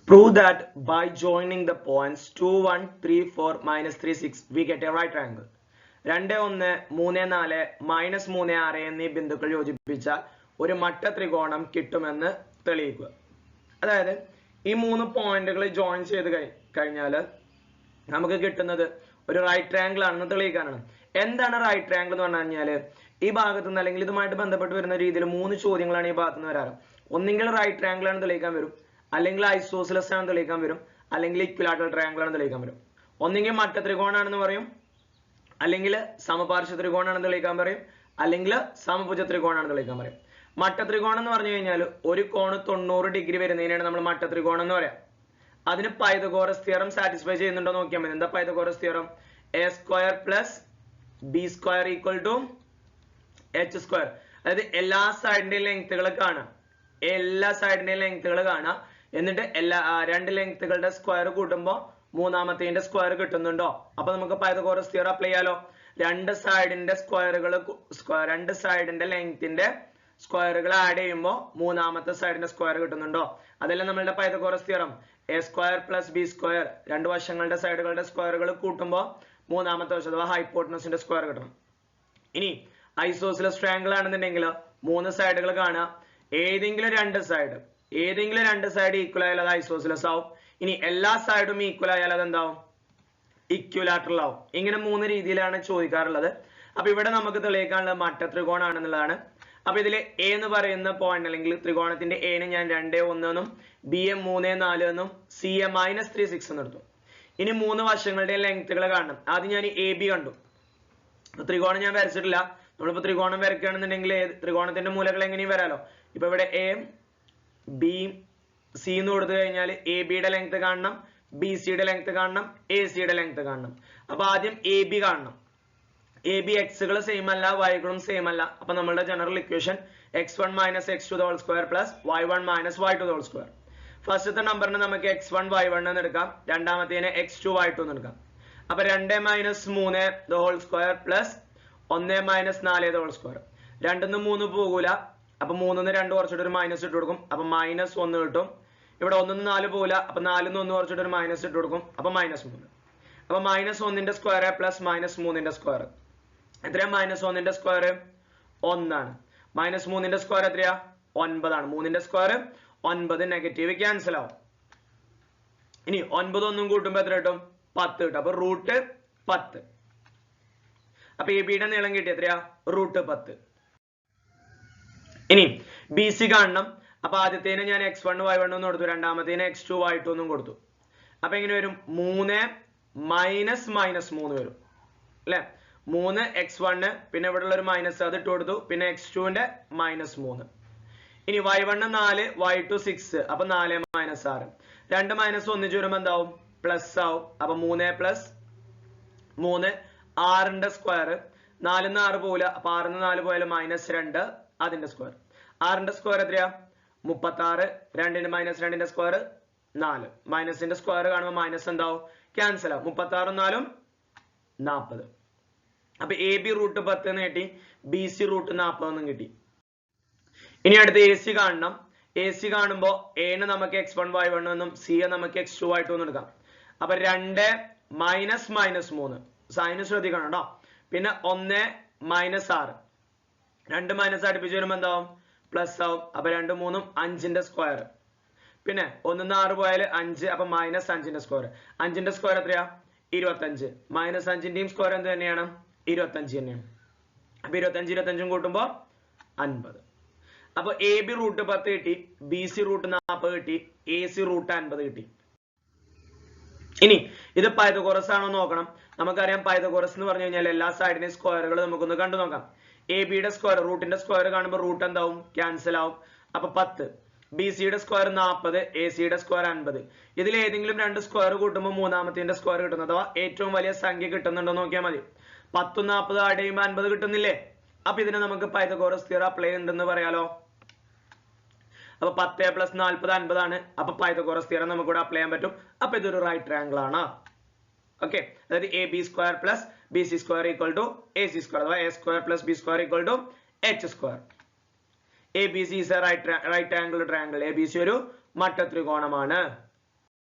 Prove that by joining the points 2, 1, 3, 4, minus 3, 6, we get a right triangle. 2, 1, 3, 4, minus 3, 6 എന്നീ ബിന്ദുക്കൾ യോജിപ്പിച്ചാൽ ഒരു മട്ട ത്രികോണം കിട്ടുമെന്ന് തെളിയിക്കുക. അതായത് ഈ മൂന്ന് പോയിന്റുകൾ ജോയിൻ ചെയ്ത് കഴിഞ്ഞാൽ നമുക്ക് കിട്ടുന്നത് ഒരു റൈറ്റ് ട്രയാങ്കിൾ ആണെന്ന് തെളിയിക്കാനാണ്. എന്താണ് റൈറ്റ് ട്രയാങ്കിൾ എന്ന് പറഞ്ഞു കഴിഞ്ഞാൽ ഈ ഭാഗത്ത് നിന്ന് അല്ലെങ്കിൽ ഇതുമായിട്ട് ബന്ധപ്പെട്ട് വരുന്ന രീതിയിൽ മൂന്ന് ചോദ്യങ്ങളാണ് ഈ ഭാഗത്ത് നിന്ന് വരാറ്. ഒന്നെങ്കിൽ റൈറ്റ് ട്രയാങ്കിൾ ആണ് തെളിയിക്കാൻ വരും, അല്ലെങ്കിൽ ഐസോസിലസ് ആണ് തെളിയിക്കാൻ വരും, അല്ലെങ്കിൽ ഇക്വിലാറ്ററൽ ട്രയാങ്കിൾ ആണ് തെളിയിക്കാൻ വരും. ഒന്നെങ്കിൽ മട്ട ത്രികോണാണെന്ന് പറയും, അല്ലെങ്കിൽ സമപാർശ്വ ത്രികോണാണെന്ന് തെളിയിക്കാൻ പറയും, അല്ലെങ്കിൽ സമഭുജ ത്രികോണാണെന്ന് തെളിയിക്കാൻ പറയും. മട്ട ത്രികോണം എന്ന് പറഞ്ഞു കഴിഞ്ഞാൽ ഒരു കോണ് 90 ഡിഗ്രി വരുന്നതിനാണ് നമ്മൾ മട്ട ത്രികോണം എന്ന് പറയാം. അതിന് പൈതഗോറസ് തിയറം സാറ്റിസ്ഫൈ ചെയ്യുന്നുണ്ടോ നോക്കിയാൽ മതി. എന്താ Pythagoras theorem? a square plus b square equal to h square. അതായത് എല്ലാ സൈഡിന്റെയും ലെങ്ത്തുകൾ കാണാം, എല്ലാ സൈഡിന്റെയും ലെങ്ത്തുകൾ കാണാം, എന്നിട്ട് രണ്ട് ലെങ്ത്തുകളുടെ സ്ക്വയർ കൂട്ടുമ്പോൾ മൂന്നാമത്തേന്റെ സ്ക്വയർ കിട്ടുന്നുണ്ടോ? അപ്പൊ നമുക്ക് പൈതഗോറസ് തിയറം അപ്ലൈ ചെയ്യാലോ. രണ്ട് സൈഡിന്റെ ലെങ്ത്തിന്റെ സ്ക്വയറുകൾ ആഡ് ചെയ്യുമ്പോൾ മൂന്നാമത്തെ സൈഡിന്റെ സ്ക്വയർ കിട്ടുന്നുണ്ടോ? അതെല്ലാം നമ്മളുടെ Pythagoras theorem. a square plus b square, രണ്ട് വശങ്ങളുടെ സൈഡുകളുടെ സ്ക്വയറുകൾ കൂട്ടുമ്പോൾ മൂന്നാമത്തെ വശം അഥവാ ഹൈപ്പോട്ടനസിന്റെ സ്ക്വയർ കിട്ടണം. ഇനി ഐസോസിലസ് ട്രയാങ്കിൾ ആണെന്നുണ്ടെങ്കിൽ മൂന്ന് സൈഡുകൾ കാണാം, ഏതെങ്കിലും രണ്ട് സൈഡ് ഈക്വൽ ആയാൽ അത് ഐസോസിലസ് ആവും. ഇനി എല്ലാ സൈഡും ഈക്വൽ ആയാൽ അത് എന്താവും? ഇക്വിലാറ്ററൽ ആവും. ഇങ്ങനെ മൂന്ന് രീതിയിലാണ് ചോദിക്കാറുള്ളത്. അപ്പൊ ഇവിടെ നമുക്ക് തെളിയിക്കാനുള്ളത് മട്ട ത്രികോണാണെന്നുള്ളതാണ്. അപ്പൊ ഇതിൽ എ എന്ന് പറയുന്ന പോയിന്റ് അല്ലെങ്കിൽ ത്രികോണത്തിന്റെ എന് ഞാൻ 2, 1 എന്നും ബി എ 3, 4 എന്നും സി എ -3, 6 എന്ന് എടുത്തു. ഇനി മൂന്ന് വശങ്ങളുടെ ലെങ്ത്തുകൾ കാണണം. ആദ്യം ഞാൻ എ ബി കണ്ടു. ത്രികോണം ഞാൻ വരച്ചിട്ടില്ല. നമ്മളിപ്പോ ത്രികോണം വരയ്ക്കുകയാണെന്നുണ്ടെങ്കിൽ ത്രികോണത്തിന്റെ മൂലകൾ എങ്ങനെയും വരാലോ. ഇപ്പൊ ഇവിടെ എ ബി സി എന്ന് കൊടുത്തു കഴിഞ്ഞാൽ എ ബിയുടെ ലെങ്ത് കാണണം, ബി സിയുടെ ലെങ്ത് കാണണം, എ സിയുടെ ലെങ്ത് കാണണം. അപ്പൊ ആദ്യം എ ബി കാണണം. എ ബി എക്സുകൾ സെയിം അല്ല, വൈകളും സെയിം അല്ല. അപ്പൊ നമ്മളുടെ general equation x1 - x2 the whole square plus y1 - y2 the whole square. ഫസ്റ്റത്തെ നമ്പറിന് നമുക്ക് x1 y1 എന്ന് എടുക്കാം, രണ്ടാമത്തേന് x2 y2 എന്ന് എടുക്കാം. അപ്പൊ 2 - 3 the whole square plus 1 - 4 the whole square. 2 3 പോകൂല, അപ്പൊ 3 2 കുറച്ചിട്ട് ഒരു മൈനസ് ഇട്ട് കൊടുക്കും, അപ്പൊ -1 കിട്ടും. ഇവിടെ 1 4 പോകൂല, അപ്പൊ 4 1 കുറച്ചിട്ട് ഒരു മൈനസ് ഇട്ട് കൊടുക്കും, അപ്പൊ -3. അപ്പൊ -1ന്റെ സ്ക്വയർ പ്ലസ് -3ന്റെ സ്ക്വയർ എത്രയാ? -1ന്റെ സ്ക്വയർ 1 ആണ്. -3ന്റെ സ്ക്വയർ എത്രയാ? 9 ആണ്. 3ന്റെ സ്ക്വയർ 9, നെഗറ്റീവ് ക്യാൻസൽ ആവും. ഇനി 9 1 കൂട്ടുമ്പോ എത്ര കിട്ടും? 10 കിട്ടും. അപ്പൊ √10. അപ്പൊ എ ബിയുടെ നീളം കിട്ടി എത്രയാ? √10. ഇനി ബി സി കാണണം. അപ്പൊ ആദ്യത്തേന് ഞാൻ x1 y1 എന്ന് കൊടുത്തു, രണ്ടാമത്തേന് x2 y2 എന്നും കൊടുത്തു. അപ്പൊ എങ്ങനെ വരും? 3 -3 വരും അല്ലെ? 3 x1, പിന്നെ ഇവിടെ ഉള്ള ഒരു മൈനസ് അത് ഇട്ട് കൊടുത്തു, പിന്നെ x2ന്റെ -3. ഇനി y1 4, y2 6, അപ്പൊ 4 - 6. 2 മൈനസ് ഒന്നിച്ച് വരുമ്പോ എന്താവും? പ്ലസ് ആവും. അപ്പൊ 3 + 3 6ന്റെ സ്ക്വയർ. 4 6 പോവില്ല, അപ്പൊ 6 4 പോയാലും -2 അതിന്റെ സ്ക്വയർ. 6ന്റെ സ്ക്വയർ എത്രയാ? 36. 2ന്റെ -2ന്റെ സ്ക്വയർ 4. മൈനസിന്റെ സ്ക്വയർ കാണുമ്പോൾ മൈനസ് എന്താവും? ക്യാൻസൽ ആവും. 36 4 40. അപ്പൊ എ ബി √10 എന്ന് കിട്ടി, ബി സി √40 എന്നും കിട്ടി. ഇനി അടുത്ത് എ സി കാണണം. എ സി കാണുമ്പോ എന് നമുക്ക് x1 y1 എന്നും സി നമുക്ക് x2 y2 എന്നും എടുക്കാം. അപ്പൊ 2 -3 സൈന് ശ്രദ്ധിക്കണം കേട്ടോ. പിന്നെ 1 -6, 2 മൈനസ് അടുപ്പിച്ച് വരുമ്പോ എന്താവും? പ്ലസ് ആവും. അപ്പൊ 2 3 5ന്റെ സ്ക്വയർ. പിന്നെ 1 6 പോയാൽ 5, അപ്പൊ -5ന്റെ സ്ക്വയർ. 5ന്റെ സ്ക്വയർ എത്രയാ? 25. -5ന്റെയും സ്ക്വയർ എന്ത് തന്നെയാണ്? 25 തന്നെയാണ്. അപ്പൊ 25 25 കൂട്ടുമ്പോ 50. അപ്പൊ എ ബി √10 കിട്ടി, ബി സി √40 കിട്ടി, എ സി √50 കിട്ടി. ഇനി ഇത് പൈതഗോറസ് ആണോ നോക്കണം. നമുക്കറിയാം പൈതഗോറസ് എന്ന് പറഞ്ഞു കഴിഞ്ഞാൽ എല്ലാ സൈഡിന്റെയും സ്ക്വയറുകൾ നമുക്കൊന്ന് കണ്ടു നോക്കാം. എ ബിയുടെ സ്ക്വയർ റൂട്ടിന്റെ സ്ക്വയർ കാണുമ്പോൾ റൂട്ട് എന്താവും? ക്യാൻസൽ ആവും. അപ്പൊ 10. ബി സിയുടെ സ്ക്വയർ 40, എ സിയുടെ സ്ക്വയർ 50. ഇതിൽ ഏതെങ്കിലും രണ്ട് സ്ക്വയർ കൂട്ടുമ്പോൾ മൂന്നാമത്തിന്റെ സ്ക്വയർ കിട്ടുന്നത് അഥവാ ഏറ്റവും വലിയ സംഖ്യ കിട്ടുന്നുണ്ടോ നോക്കിയാൽ മതി. 10 40 ആഡ് ചെയ്യുമ്പോൾ 50 കിട്ടുന്നില്ലേ? അപ്പൊ ഇതിന് നമുക്ക് പൈതഗോറസ് തിയറം അപ്ലൈ ഉണ്ടെന്ന് പറയാലോ. അപ്പൊ 10 + 40 50 ആണ്. അപ്പൊ പൈതഗോറസ് തിയറം നമുക്ക് ഇവിടെ അപ്ലൈ ചെയ്യാൻ പറ്റും. അപ്പൊ ഇതൊരു റൈറ്റ് ട്രയാങ്കിൾ ആണ്. ഓക്കെ, അതായത് A B square plus B C square equal to A C square അഥവാ A square plus B square equal to H square. ABC is a right angle triangle. ABC ഒരു മട്ട ത്രികോണമാണ്.